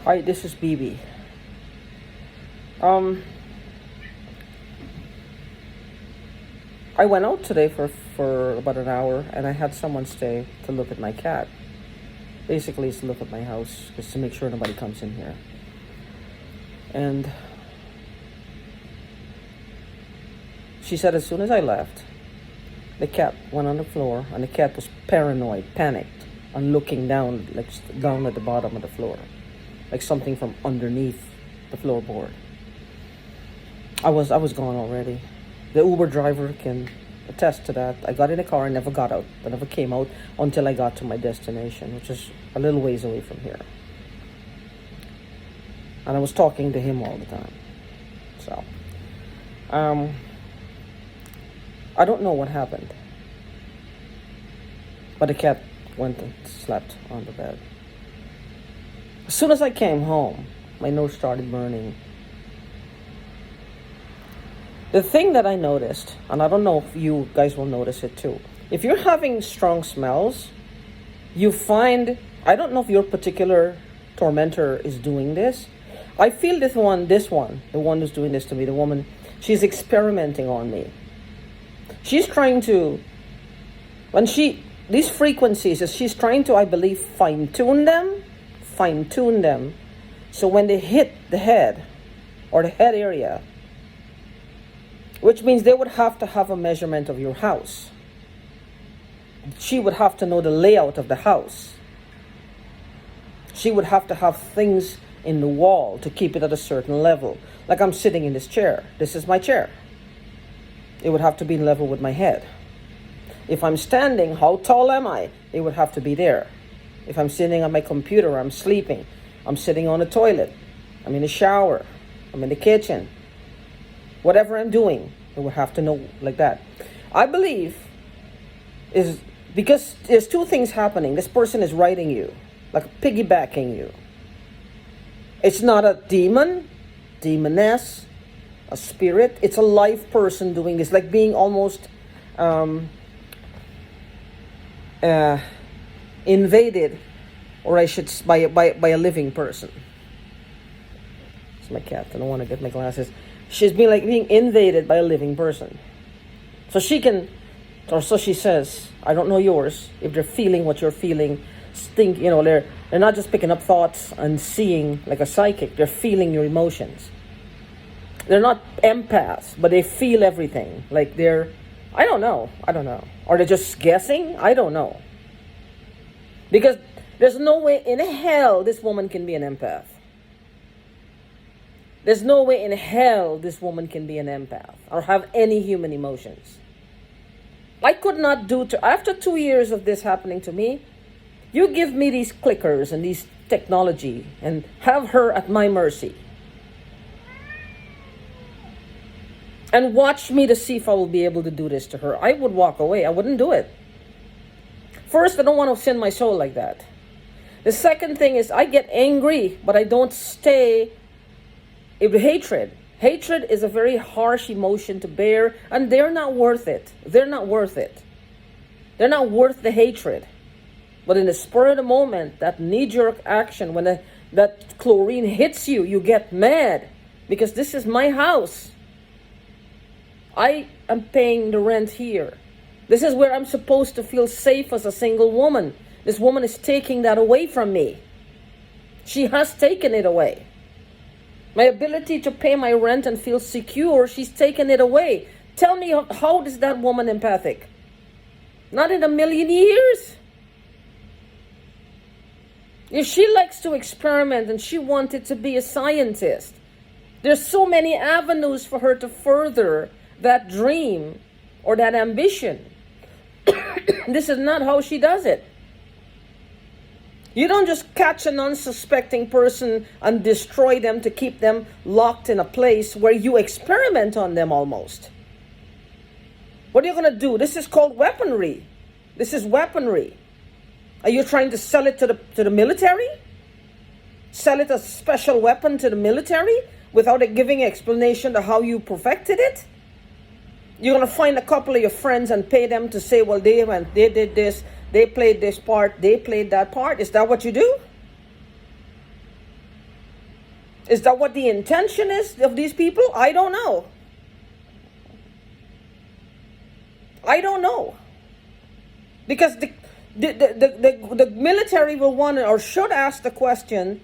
Hi, this is BB. Um, I went out today for about an hour, and I had someone stay to look at my cat. Basically, it's to look at my house, just to make sure nobody comes in here. And she said as soon as I left, the cat went on the floor, and the cat was paranoid, panicked, and looking down, like down at the bottom of the floor, like something from underneath the floorboard. I was gone already. The Uber driver can attest to that. I got in the car and never got out. I never came out until I got to my destination, which is a little ways away from here. And I was talking to him all the time. So, I don't know what happened. But the cat went and slept on the bed. As soon as I came home, my nose started burning. The thing that I noticed, and I don't know if you guys will notice it too, if you're having strong smells, you find, I don't know if your particular tormentor is doing this. I feel the one who's doing this to me, the woman, she's experimenting on me. She's trying to, these frequencies, she's trying to, I believe, fine-tune them. So when they hit the head or the head area, which means they would have to have a measurement of your house. She would have to know the layout of the house. She would have to have things in the wall to keep it at a certain level. Like I'm sitting in this chair. This is my chair. It would have to be in level with my head. If I'm standing, how tall am I? It would have to be there. If I'm sitting on my computer, I'm sleeping, I'm sitting on the toilet, I'm in the shower, I'm in the kitchen, whatever I'm doing, it would have to know like that. I believe is because there's two things happening. This person is riding you, like piggybacking you. It's not a demon, demoness, a spirit. It's a live person doing this, like being almost invaded, or I should by a living person. It's my cat. I don't want to get my glasses. She's being invaded by a living person. So she can, or so she says. I don't know yours. If they're feeling what you're feeling, they're not just picking up thoughts and seeing like a psychic. They're feeling your emotions. They're not empaths, but they feel everything. Like I don't know. Or they're just guessing. I don't know. Because there's no way in hell this woman can be an empath. There's no way in hell this woman can be an empath or have any human emotions. I could not after 2 years of this happening to me, you give me these clickers and these technology and have her at my mercy. And watch me to see if I will be able to do this to her. I would walk away. I wouldn't do it. First, I don't want to send my soul like that. The second thing is I get angry, but I don't stay with hatred. Hatred is a very harsh emotion to bear, and they're not worth it. They're not worth the hatred. But in the spur of the moment, that knee-jerk action, when that chlorine hits you, you get mad because this is my house. I am paying the rent here. This is where I'm supposed to feel safe as a single woman. This woman is taking that away from me. She has taken it away. My ability to pay my rent and feel secure, she's taken it away. Tell me, how is that woman empathic? Not in a million years. If she likes to experiment and she wanted to be a scientist, there's so many avenues for her to further that dream or that ambition. This is not how she does it. You don't just catch an unsuspecting person and destroy them to keep them locked in a place where you experiment on them almost. What are you going to do? This is called weaponry. This is weaponry. Are you trying to sell it to the military? Sell it as a special weapon to the military without giving an explanation to how you perfected it? You're going to find a couple of your friends and pay them to say, well, they did this, they played this part, they played that part. Is that what you do? Is that what the intention is of these people? I don't know. I don't know. Because the military will want or should ask the question,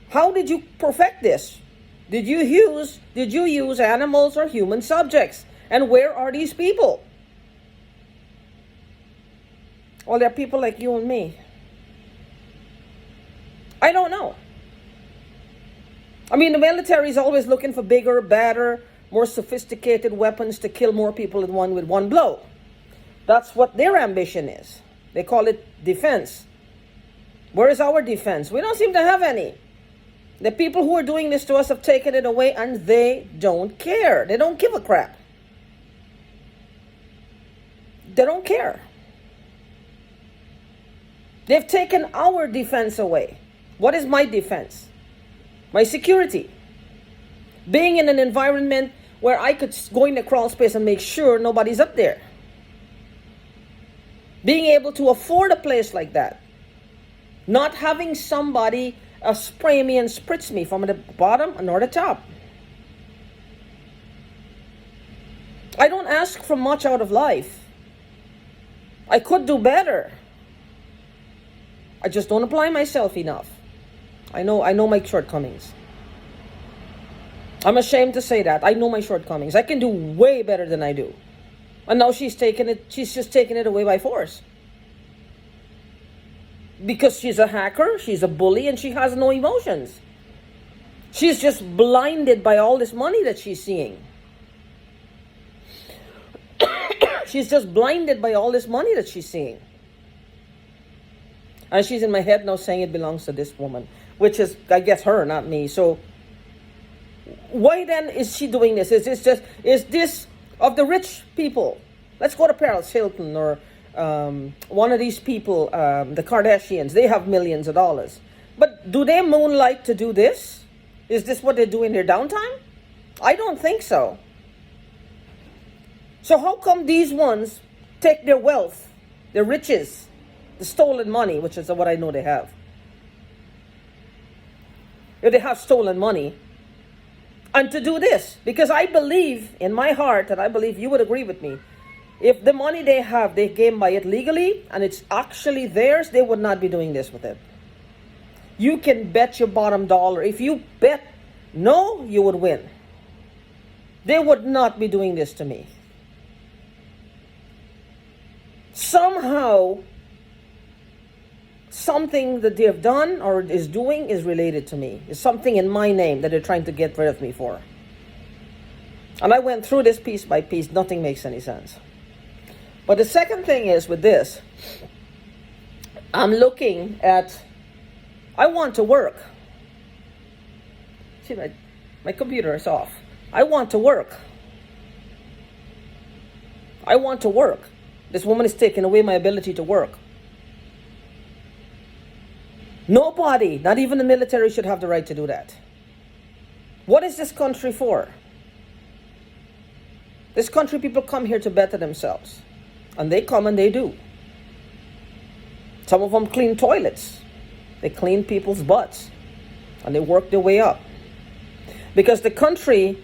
how did you perfect this? Did you use animals or human subjects? And where are these people? Well, they're people like you and me. I don't know. I mean, the military is always looking for bigger, better, more sophisticated weapons to kill more people with one blow. That's what their ambition is. They call it defense. Where is our defense? We don't seem to have any. The people who are doing this to us have taken it away, and they don't care. They don't give a crap. They don't care. They've taken our defense away. What is my defense? My security. Being in an environment where I could go in the crawl space and make sure nobody's up there. Being able to afford a place like that. Not having somebody spray me and spritz me from the bottom nor the top. I don't ask for much out of life. I could do better. I just don't apply myself enough. I know my shortcomings. I'm ashamed to say that. I know my shortcomings. I can do way better than I do. And now she's just taking it away by force. Because she's a hacker, she's a bully, and she has no emotions. She's just blinded by all this money that she's seeing. She's just blinded by all this money that she's seeing. And she's in my head now saying it belongs to this woman, which is, I guess, her, not me. So why then is she doing this? Is this of the rich people? Let's go to Paris Hilton or one of these people, the Kardashians. They have millions of dollars. But do they moonlight to do this? Is this what they do in their downtime? I don't think so. So how come these ones take their wealth, their riches, the stolen money, which is what I know they have. If they have stolen money, and to do this, because I believe in my heart, and I believe you would agree with me, if the money they have, they came by it legally, and it's actually theirs, they would not be doing this with it. You can bet your bottom dollar. If you bet no, you would win. They would not be doing this to me. Somehow, something that they have done or is doing is related to me. It's something in my name that they're trying to get rid of me for. And I went through this piece by piece. Nothing makes any sense. But the second thing is with this, I'm looking at, I want to work. See, my computer is off. I want to work. I want to work. This woman is taking away my ability to work. Nobody, not even the military, should have the right to do that. What is this country for? This country, people come here to better themselves. And they come and they do. Some of them clean toilets. They clean people's butts. And they work their way up. Because the country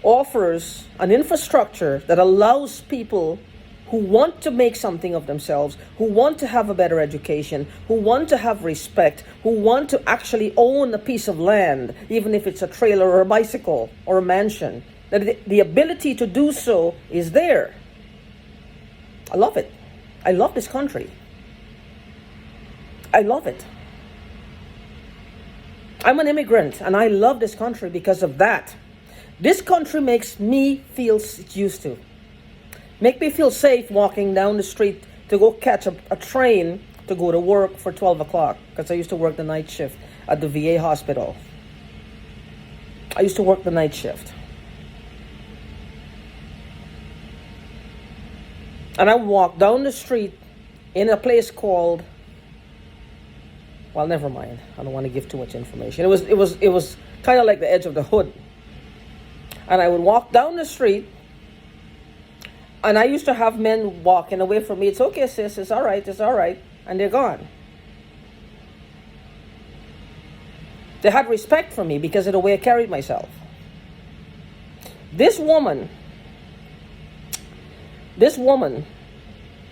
offers an infrastructure that allows people who want to make something of themselves, who want to have a better education, who want to have respect, who want to actually own a piece of land, even if it's a trailer or a bicycle or a mansion, that the ability to do so is there. I love it. I love this country. I love it. I'm an immigrant and I love this country because of that. This country makes me feel used to. Make me feel safe walking down the street to go catch a train to go to work for 12 o'clock. Because I used to work the night shift at the VA hospital. I used to work the night shift. And I walked down the street in a place called, well, never mind. I don't want to give too much information. It was kind of like the edge of the hood. And I would walk down the street, and I used to have men walking away from me. It's okay, sis. It's all right. It's all right. And they're gone. They had respect for me because of the way I carried myself. This woman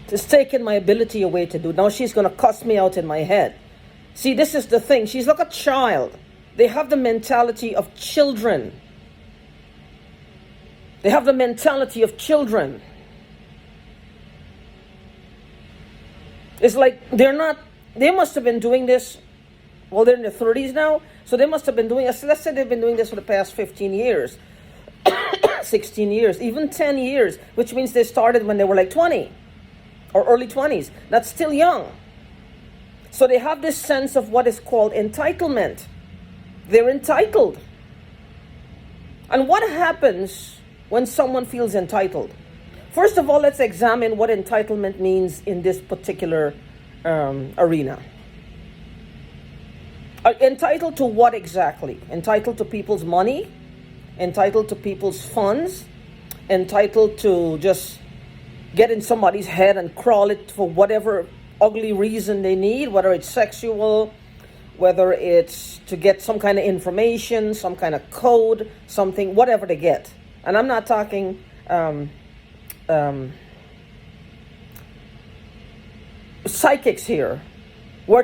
has taken my ability away to do. Now she's going to cuss me out in my head. See, this is the thing. She's like a child. They have the mentality of children. They have the mentality of children. It's like they must have been doing this, well, they're in their 30s now, so they must have been doing this, let's say they've been doing this for the past 15 years, 16 years, even 10 years, which means they started when they were like 20 or early 20s. That's still young. So they have this sense of what is called entitlement. They're entitled. And what happens when someone feels entitled? First of all, let's examine what entitlement means in this particular arena. Entitled to what exactly? Entitled to people's money? Entitled to people's funds? Entitled to just get in somebody's head and crawl it for whatever ugly reason they need, whether it's sexual, whether it's to get some kind of information, some kind of code, something, whatever they get. And I'm not talking psychics here. You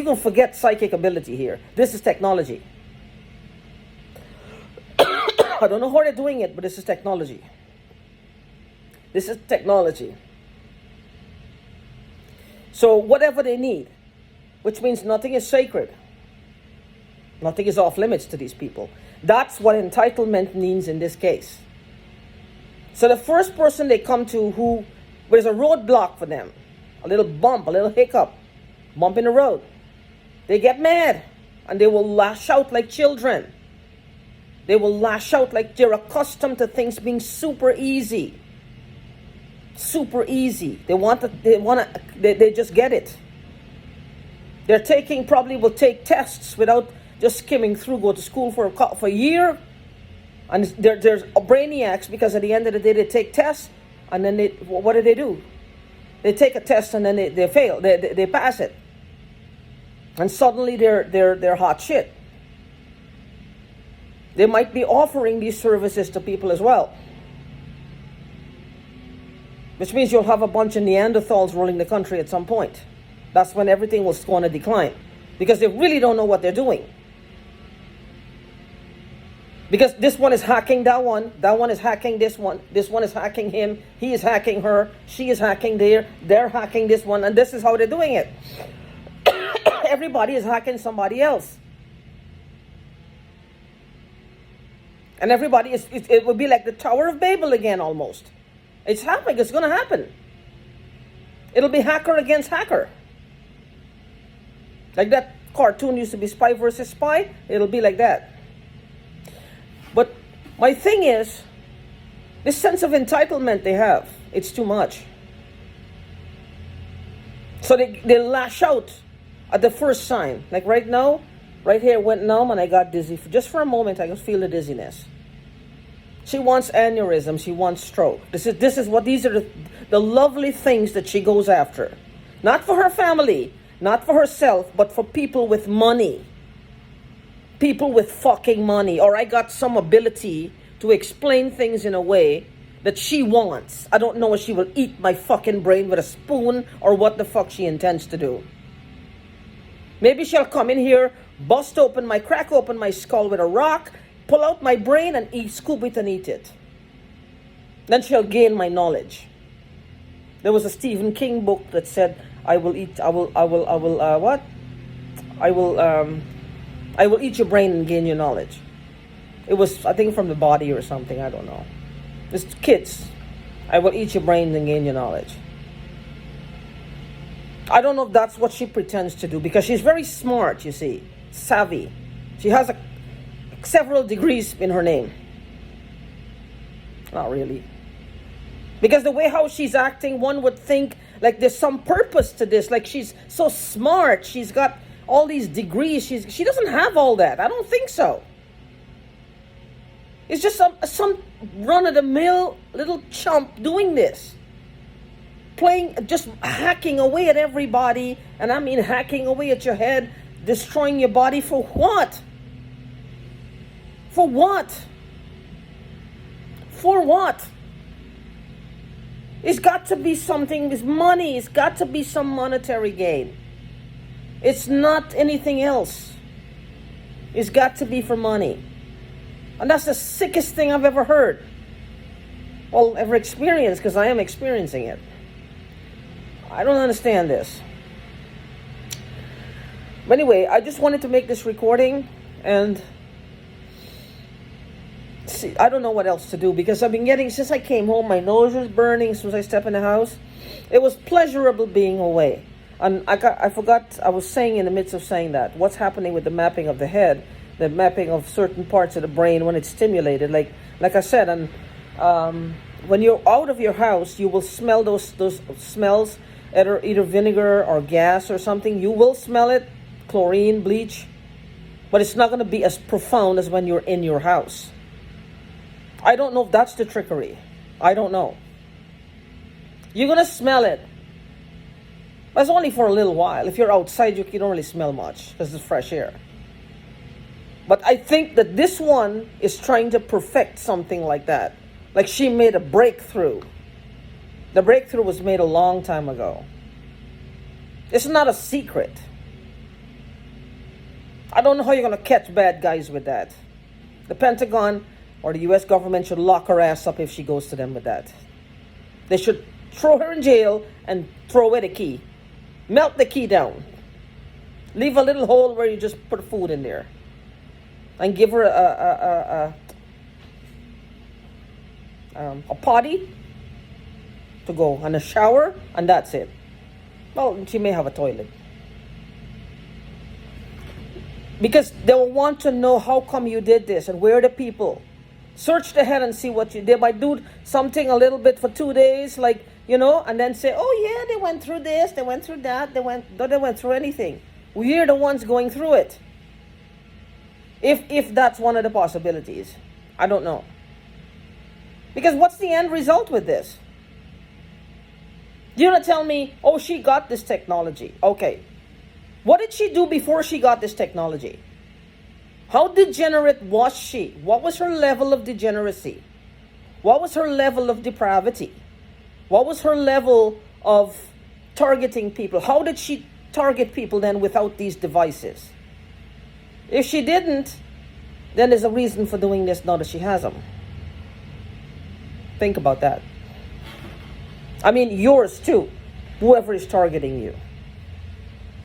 can forget psychic ability here. This is technology. I don't know how they're doing it, but this is technology. This is technology. So whatever they need, which means nothing is sacred. Nothing is off limits to these people. That's what entitlement means in this case. So the first person they come to who there's a roadblock for them, a little bump, a little hiccup, bump in the road, they get mad and they will lash out like children. They will lash out like they're accustomed to things being super easy. Super easy. They just get it. Probably will take tests without just skimming through, go to school for a year. And there's brainiacs because at the end of the day they take tests and then what do? They take a test and then they fail. They pass it. And suddenly they're hot shit. They might be offering these services to people as well. Which means you'll have a bunch of Neanderthals ruling the country at some point. That's when everything will go on a decline. Because they really don't know what they're doing. Because this one is hacking that one is hacking this one is hacking him, he is hacking her, she is hacking they're hacking this one, and this is how they're doing it. Everybody is hacking somebody else. And everybody it would be like the Tower of Babel again almost. It's happening, it's gonna happen. It'll be hacker against hacker. Like that cartoon used to be spy versus spy, it'll be like that. But my thing is, this sense of entitlement they have, it's too much. So they lash out at the first sign. Like right now, right here it went numb and I got dizzy. Just for a moment, I could feel the dizziness. She wants aneurysm, she wants stroke. These are the lovely things that she goes after. Not for her family, not for herself, but for people with money. People with fucking money. Or I got some ability to explain things in a way that she wants. I don't know if she will eat my fucking brain with a spoon or what the fuck she intends to do. Maybe she'll come in here, crack open my skull with a rock, pull out my brain and scoop it and eat it. Then she'll gain my knowledge. There was a Stephen King book that said, I will eat your brain and gain your knowledge. It was, I think, from The Body or something, I don't know. It's kids. I will eat your brain and gain your knowledge. I don't know if that's what she pretends to do, because she's very smart, you see, savvy. She has several degrees in her name. Not really. Because the way how she's acting, one would think like there's some purpose to this. Like she's so smart. She's got all these degrees. She doesn't have all that. I don't think so. It's just some run-of-the-mill little chump doing this. Just hacking away at everybody. And I mean hacking away at your head. destroying your body for what? For what? For what? It's got to be something, it's money, it's got to be some monetary gain. It's not anything else. It's got to be for money. And that's the sickest thing I've ever heard. Well, ever experienced, because I am experiencing it. I don't understand this. But anyway, I just wanted to make this recording and see, I don't know what else to do because I've been getting, since I came home, my nose was burning as soon as I step in the house. It was pleasurable being away. And I forgot, I was saying in the midst of saying that, what's happening with the mapping of the head, the mapping of certain parts of the brain when it's stimulated. Like I said, and when you're out of your house, you will smell those smells, either vinegar or gas or something. You will smell it, chlorine, bleach, but it's not going to be as profound as when you're in your house. I don't know if that's the trickery. I don't know. You're going to smell it. But it's only for a little while. If you're outside, you don't really smell much because it's fresh air. But I think that this one is trying to perfect something like that. Like she made a breakthrough. The breakthrough was made a long time ago. It's not a secret. I don't know how you're going to catch bad guys with that. The Pentagon or the U.S. government should lock her ass up if she goes to them with that. They should throw her in jail and throw away the key. Melt the key down. Leave a little hole where you just put food in there. And give her a potty to go and a shower, and that's it. Well, she may have a toilet. Because they'll want to know how come you did this and where are the people. Search the head and see what you did. They might do something a little bit for 2 days, like, and then say, oh yeah, they went through this, they went through that, they went through anything. We're the ones going through it. If that's one of the possibilities. I don't know. Because what's the end result with this? You're going to tell me, oh, she got this technology. Okay. What did she do before she got this technology? How degenerate was she? What was her level of degeneracy? What was her level of depravity? What was her level of targeting people? How did she target people then without these devices? If she didn't, then there's a reason for doing this now that she has them. Think about that. I mean, yours too, whoever is targeting you.